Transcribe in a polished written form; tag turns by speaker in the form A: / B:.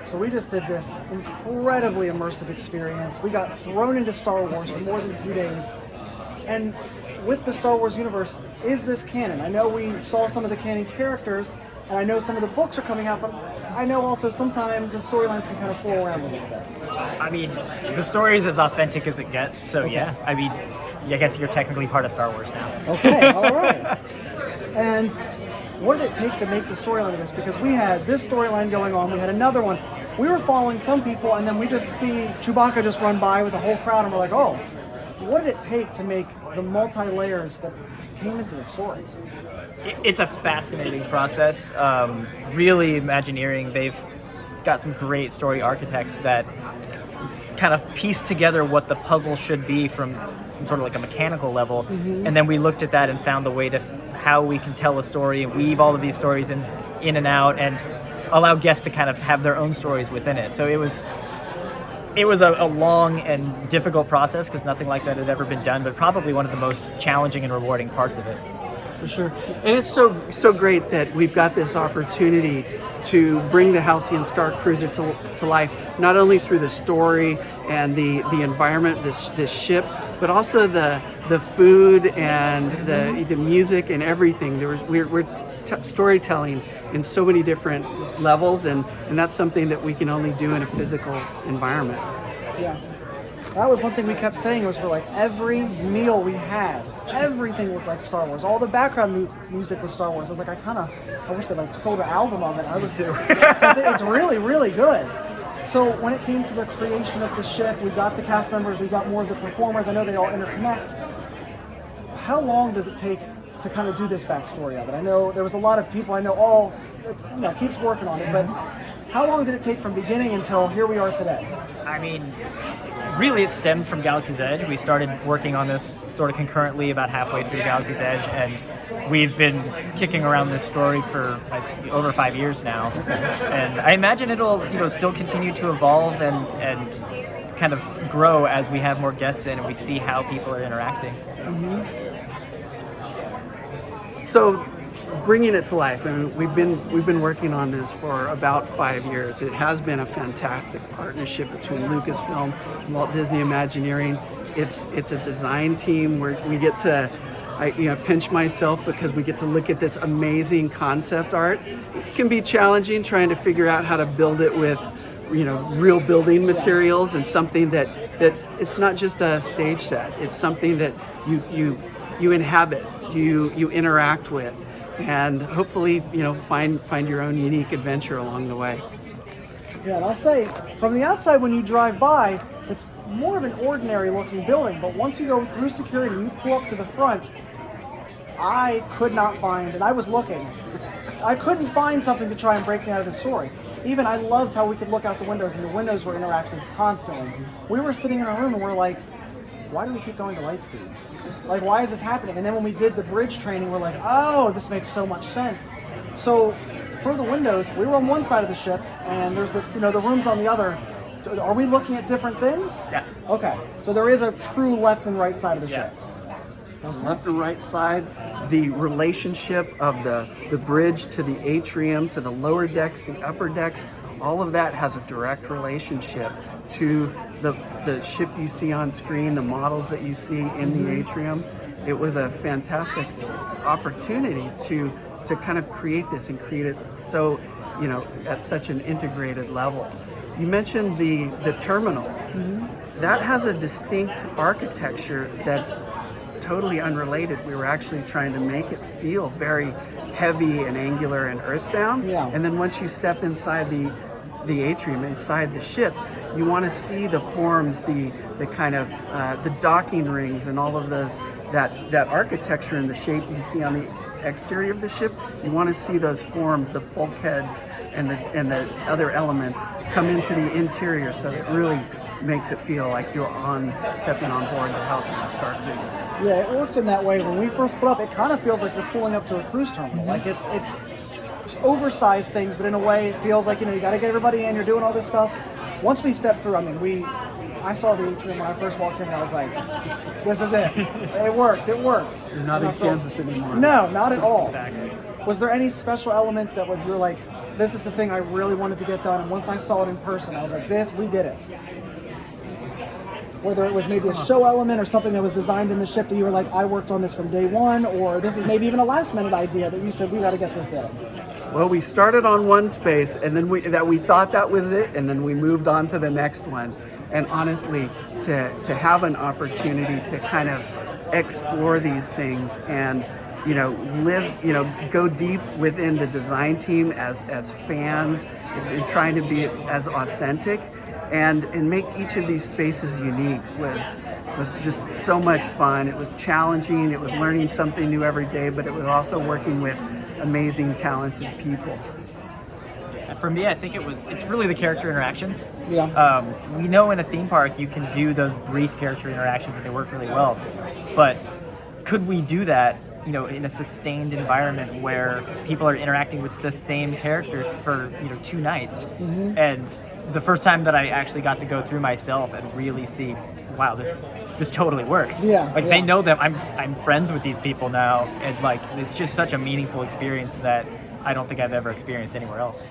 A: So we just did this incredibly immersive experience. We got thrown into Star Wars for more than 2 days. And with the Star Wars universe, is this canon? I know we saw some of the canon characters, and I know some of the books are coming out, but I know also sometimes the storylines can kind of fool around a little bit.
B: I mean, the story is as authentic as it gets, so
A: Okay.
B: yeah. I mean, I guess you're technically part of Star Wars now.
A: Okay, all right. And what did it take to make the storyline of this? Because we had this storyline going on, we had another one. We were following some people, and then we just see Chewbacca just run by with a whole crowd, and we're like, oh, what did it take to make the multi-layers that came into the story?
B: It's a fascinating process. Really, Imagineering, they've got some great story architects that kind of piece together what the puzzle should be from sort of like a mechanical level. Mm-hmm. And then we looked at that and found the way to how we can tell a story and weave all of these stories in and out and allow guests to kind of have their own stories within it. So it was a long and difficult process because nothing like that had ever been done, but probably one of the most challenging and rewarding parts of it.
C: For sure. And it's so great that we've got this opportunity to bring the Halcyon Starcruiser to life, not only through the story and the environment, this ship, but also the food and the music and everything. We're storytelling in so many different levels, and that's something that we can only do in a physical environment.
A: Yeah. That was one thing we kept saying was for like every meal we had, everything looked like Star Wars. All the background music was Star Wars. I was like, I wish they like sold an album of it. I would too. It's really, really good. So when it came to the creation of the ship, we got the cast members, we got more of the performers. I know they all interconnect. How long does it take to kind of do this backstory of it? I know there was a lot of people I know all keeps working on it, but how long did it take from beginning until here we are today?
B: I mean, really it stemmed from Galaxy's Edge. We started working on this sort of concurrently about halfway through Galaxy's Edge, and we've been kicking around this story for over 5 years now. And I imagine it'll still continue to evolve and kind of grow as we have more guests in and we see how people are interacting.
A: Mm-hmm.
C: So, bringing it to life, I mean, we've been working on this for about 5 years. It has been a fantastic partnership between Lucasfilm and Walt Disney Imagineering. It's a design team where we get to pinch myself because we get to look at this amazing concept art. It can be challenging trying to figure out how to build it with real building materials and something that it's not just a stage set. It's something that you inhabit, you interact with, and hopefully find your own unique adventure along the way.
A: Yeah, and I'll say, from the outside when you drive by, it's more of an ordinary looking building, but once you go through security and you pull up to the front, I could not find, and I was looking, I couldn't find something to try and break me out of the story. Even I loved how we could look out the windows and the windows were interactive constantly. We were sitting in a room and we're like, why do we keep going to light speed? Like, why is this happening? And then when we did the bridge training, we're like, oh, this makes so much sense. So for the windows, we were on one side of the ship, and there's the rooms on the other. Are we looking at different things?
B: Yeah.
A: Okay. So there is a true left and right side of the ship.
C: Left and right side, the relationship of the bridge to the atrium, to the lower decks, the upper decks, all of that has a direct relationship to the ship you see on screen, the models that you see in the atrium. It was a fantastic opportunity to kind of create this and create it so, at such an integrated level. You mentioned the terminal. Mm-hmm. That has a distinct architecture that's totally unrelated. We were actually trying to make it feel very heavy and angular and earthbound. Yeah. And then once you step inside the atrium, inside the ship, you want to see the forms, the kind of the docking rings and all of those, that architecture and the shape you see on the exterior of the ship. You want to see those forms, the bulkheads and the other elements come into the interior, so it really makes it feel like you're stepping on board the Halcyon Starcruiser.
A: Yeah, it works in that way. When we first put up, it kind of feels like you're pulling up to a cruise terminal. Like it's oversized things, but in a way it feels like you got to get everybody in. You're doing all this stuff. Once we step through, I saw the atrium when I first walked in, and I was like, this is it. It worked. You're
C: not in Kansas anymore.
A: No, not at all.
B: Exactly.
A: Was there any special elements that this is the thing I really wanted to get done. And once I saw it in person, I was like, we did it. Whether it was maybe a show element or something that was designed in the ship that you were like, I worked on this from day one, or this is maybe even a last minute idea that you said, we got to get this in.
C: Well, we started on one space, and then we thought that was it, and then we moved on to the next one. And honestly, to have an opportunity to kind of explore these things and go deep within the design team as fans, and trying to be as authentic. And make each of these spaces unique was just so much fun. It was challenging. It was learning something new every day, but it was also working with amazing, talented people.
B: For me, I think it's really the character interactions.
A: Yeah.
B: We know in a theme park you can do those brief character interactions and they work really well. But could we do that, in a sustained environment where people are interacting with the same characters for, 2 nights?
A: Mm-hmm.
B: And the first time that I actually got to go through myself and really see, wow, this totally works.
A: Yeah.
B: They know that I'm friends with these people now, and it's just such a meaningful experience that I don't think I've ever experienced anywhere else.